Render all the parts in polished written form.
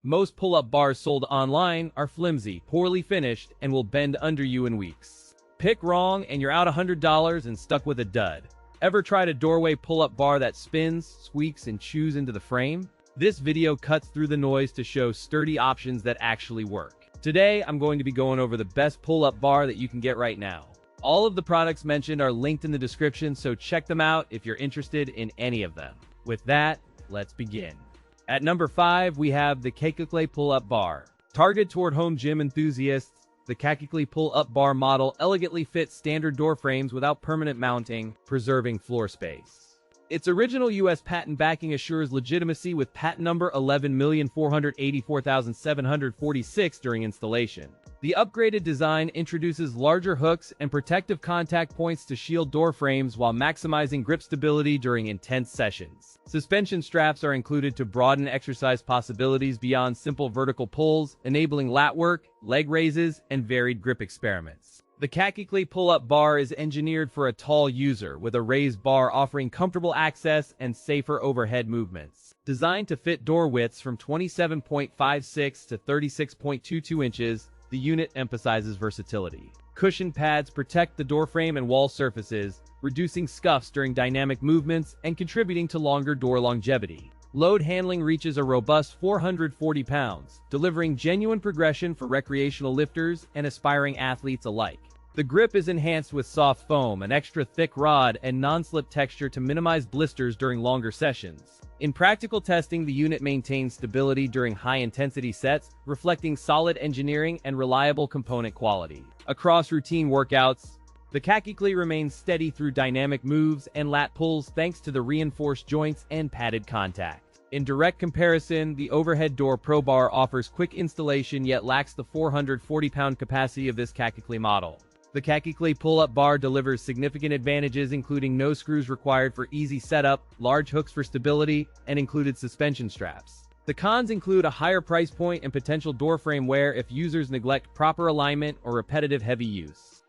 Most pull-up bars sold online are flimsy, poorly finished, and will bend under you in weeks. Pick wrong and you're out $100 and stuck with a dud. Ever tried a doorway pull-up bar that spins, squeaks, and chews into the frame? This video cuts through the noise to show sturdy options that actually work. Today, I'm going to be going over the best pull-up bar that you can get right now. All of the products mentioned are linked in the description, so check them out if you're interested in any of them. With that, let's begin. At number 5, we have the KAKICLAY Pull Up Bar. Targeted toward home gym enthusiasts, the KAKICLAY Pull Up Bar model elegantly fits standard door frames without permanent mounting, preserving floor space. Its original U.S. patent backing assures legitimacy with patent number 11,484,746 during installation. The upgraded design introduces larger hooks and protective contact points to shield door frames while maximizing grip stability during intense sessions. Suspension straps are included to broaden exercise possibilities beyond simple vertical pulls, enabling lat work, leg raises, and varied grip experiments. The KAKICLAY Pull-Up Bar is engineered for a tall user, with a raised bar offering comfortable access and safer overhead movements. Designed to fit door widths from 27.56 to 36.22 inches, the unit emphasizes versatility. Cushion pads protect the doorframe and wall surfaces, reducing scuffs during dynamic movements and contributing to longer door longevity. Load handling reaches a robust 440 pounds, delivering genuine progression for recreational lifters and aspiring athletes alike. The grip is enhanced with soft foam, an extra thick rod, and non-slip texture to minimize blisters during longer sessions. In practical testing, the unit maintains stability during high-intensity sets, reflecting solid engineering and reliable component quality. Across routine workouts, the KAKICLAY remains steady through dynamic moves and lat pulls thanks to the reinforced joints and padded contact. In direct comparison, the overhead door Pro Bar offers quick installation yet lacks the 440-pound capacity of this KAKICLAY model. The KAKICLAY Pull-Up Bar delivers significant advantages, including no screws required for easy setup, large hooks for stability, and included suspension straps. The cons include a higher price point and potential doorframe wear if users neglect proper alignment or repetitive heavy use.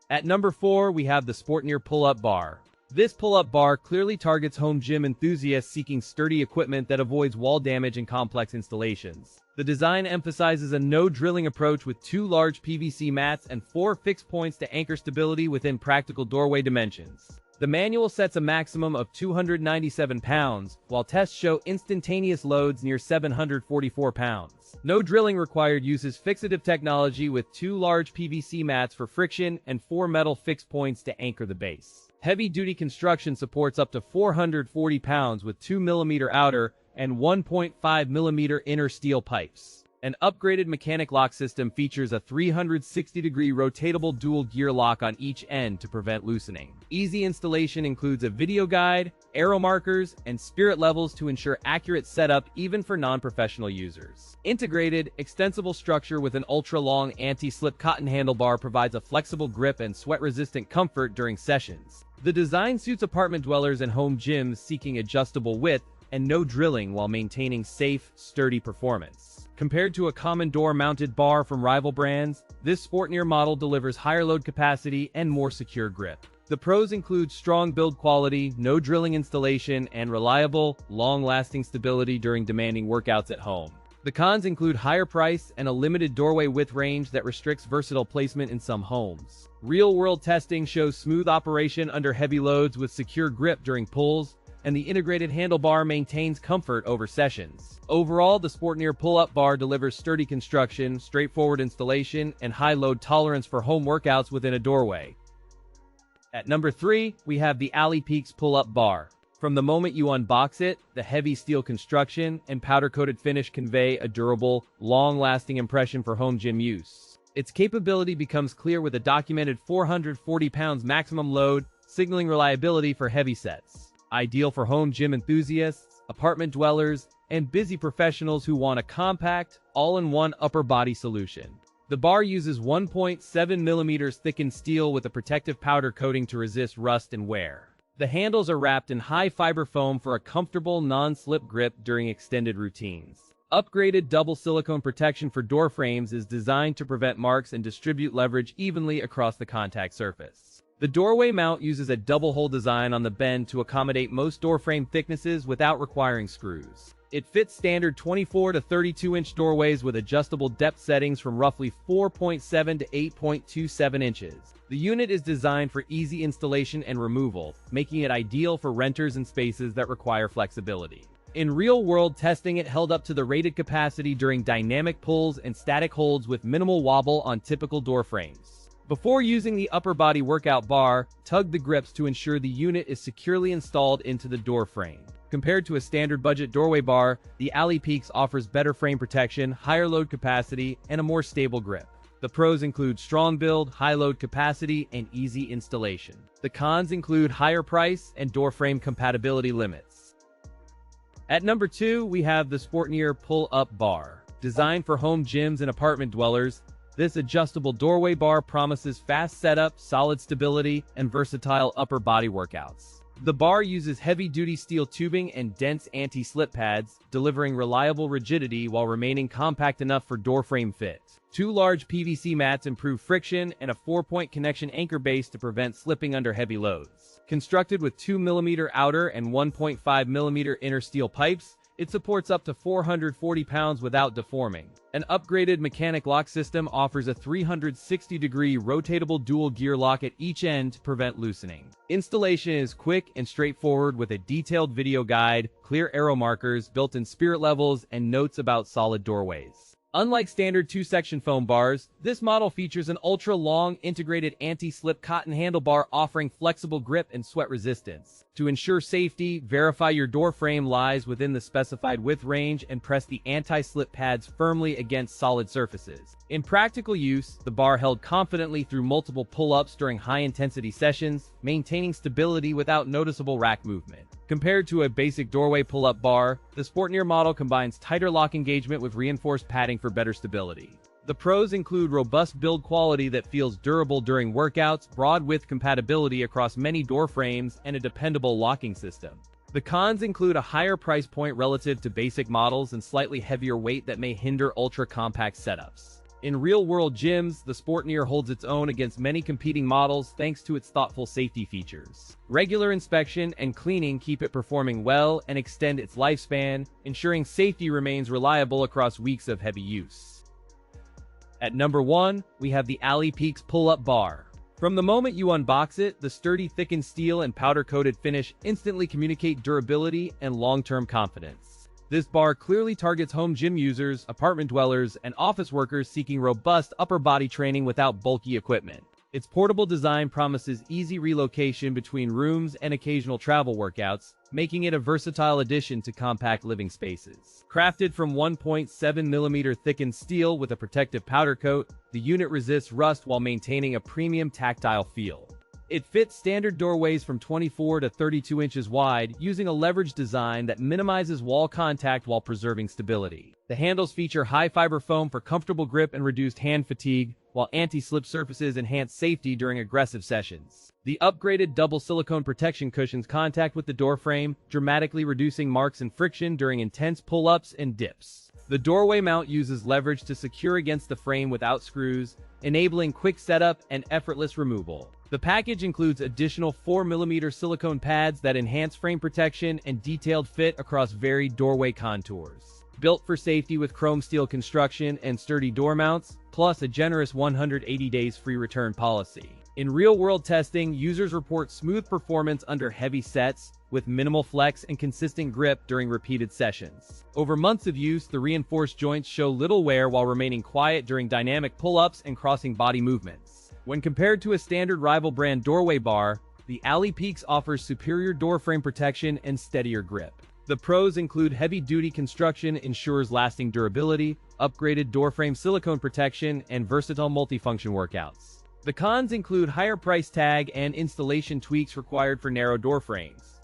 At number 4, we have the Sportneer Pull Up Bar. This pull-up bar clearly targets home gym enthusiasts seeking sturdy equipment that avoids wall damage and complex installations. The design emphasizes a no-drilling approach with 2 large PVC mats and 4 fixed points to anchor stability within practical doorway dimensions. The manual sets a maximum of 297 pounds, while tests show instantaneous loads near 744 pounds. No drilling required uses fixative technology with 2 large PVC mats for friction and 4 metal fixed points to anchor the base. Heavy-duty construction supports up to 440 pounds with 2 mm outer and 1.5 mm inner steel pipes. An upgraded mechanic lock system features a 360-degree rotatable dual gear lock on each end to prevent loosening. Easy installation includes a video guide, arrow markers, and spirit levels to ensure accurate setup even for non-professional users. Integrated, extensible structure with an ultra-long anti-slip cotton handlebar provides a flexible grip and sweat-resistant comfort during sessions. The design suits apartment dwellers and home gyms seeking adjustable width and no drilling while maintaining safe, sturdy performance. Compared to a common door-mounted bar from rival brands, this Sportneer model delivers higher load capacity and more secure grip. The pros include strong build quality, no drilling installation, and reliable, long-lasting stability during demanding workouts at home. The cons include higher price and a limited doorway width range that restricts versatile placement in some homes. Real-world testing shows smooth operation under heavy loads with secure grip during pulls, and the integrated handlebar maintains comfort over sessions. Overall, the Sportneer Pull-Up Bar delivers sturdy construction, straightforward installation, and high load tolerance for home workouts within a doorway. At number 3, we have the Alley Peaks Pull-Up Bar. From the moment you unbox it, the heavy steel construction and powder-coated finish convey a durable, long-lasting impression for home gym use. Its capability becomes clear with a documented 440 pounds maximum load, signaling reliability for heavy sets. Ideal for home gym enthusiasts, apartment dwellers, and busy professionals who want a compact, all-in-one upper body solution. The bar uses 1.7 mm thickened steel with a protective powder coating to resist rust and wear. The handles are wrapped in high-fiber foam for a comfortable, non-slip grip during extended routines. Upgraded double silicone protection for door frames is designed to prevent marks and distribute leverage evenly across the contact surface. The doorway mount uses a double-hole design on the bend to accommodate most door frame thicknesses without requiring screws. It fits standard 24 to 32-inch doorways with adjustable depth settings from roughly 4.7 to 8.27 inches. The unit is designed for easy installation and removal, making it ideal for renters and spaces that require flexibility. In real-world testing, it held up to the rated capacity during dynamic pulls and static holds with minimal wobble on typical door frames. Before using the upper body workout bar, tug the grips to ensure the unit is securely installed into the door frame. Compared to a standard budget doorway bar, the AliPeaks offers better frame protection, higher load capacity, and a more stable grip. The pros include strong build, high load capacity, and easy installation. The cons include higher price and door frame compatibility limits. At number 2, we have the Sportneer Pull Up Bar. Designed for home gyms and apartment dwellers, this adjustable doorway bar promises fast setup, solid stability, and versatile upper body workouts. The bar uses heavy-duty steel tubing and dense anti-slip pads, delivering reliable rigidity while remaining compact enough for door frame fit. 2 large PVC mats improve friction, and a 4-point connection anchor base to prevent slipping under heavy loads. Constructed with 2mm outer and 1.5mm inner steel pipes, it supports up to 440 pounds without deforming. An upgraded mechanic lock system offers a 360-degree rotatable dual gear lock at each end to prevent loosening. Installation is quick and straightforward with a detailed video guide, clear arrow markers, built-in spirit levels, and notes about solid doorways. Unlike standard 2-section foam bars, this model features an ultra-long integrated anti-slip cotton handlebar offering flexible grip and sweat resistance. To ensure safety, verify your door frame lies within the specified width range and press the anti-slip pads firmly against solid surfaces. In practical use, the bar held confidently through multiple pull-ups during high-intensity sessions, maintaining stability without noticeable rack movement. Compared to a basic doorway pull-up bar, the Sportneer model combines tighter lock engagement with reinforced padding for better stability. The pros include robust build quality that feels durable during workouts, broad width compatibility across many door frames, and a dependable locking system. The cons include a higher price point relative to basic models and slightly heavier weight that may hinder ultra-compact setups. In real-world gyms, the Sportneer holds its own against many competing models thanks to its thoughtful safety features. Regular inspection and cleaning keep it performing well and extend its lifespan, ensuring safety remains reliable across weeks of heavy use. At number 1, we have the AliPeaks Pull Up Bar. From the moment you unbox it, the sturdy thickened steel and powder-coated finish instantly communicate durability and long-term confidence. This bar clearly targets home gym users, apartment dwellers, and office workers seeking robust upper body training without bulky equipment. Its portable design promises easy relocation between rooms and occasional travel workouts, making it a versatile addition to compact living spaces. Crafted from 1.7mm thickened steel with a protective powder coat, the unit resists rust while maintaining a premium tactile feel. It fits standard doorways from 24 to 32 inches wide, using a leveraged design that minimizes wall contact while preserving stability. The handles feature high-fiber foam for comfortable grip and reduced hand fatigue, while anti-slip surfaces enhance safety during aggressive sessions. The upgraded double silicone protection cushions contact with the door frame, dramatically reducing marks and friction during intense pull-ups and dips. The doorway mount uses leverage to secure against the frame without screws, enabling quick setup and effortless removal. The package includes additional 4mm silicone pads that enhance frame protection and detailed fit across varied doorway contours. Built for safety with chrome steel construction and sturdy door mounts, plus a generous 180 days free return policy. In real-world testing, users report smooth performance under heavy sets, with minimal flex and consistent grip during repeated sessions. Over months of use, the reinforced joints show little wear while remaining quiet during dynamic pull-ups and crossing body movements. When compared to a standard rival brand doorway bar, the AliPeaks offers superior door frame protection and steadier grip. The pros include heavy-duty construction ensures lasting durability, upgraded door frame silicone protection, and versatile multifunction workouts. The cons include higher price tag and installation tweaks required for narrow door frames.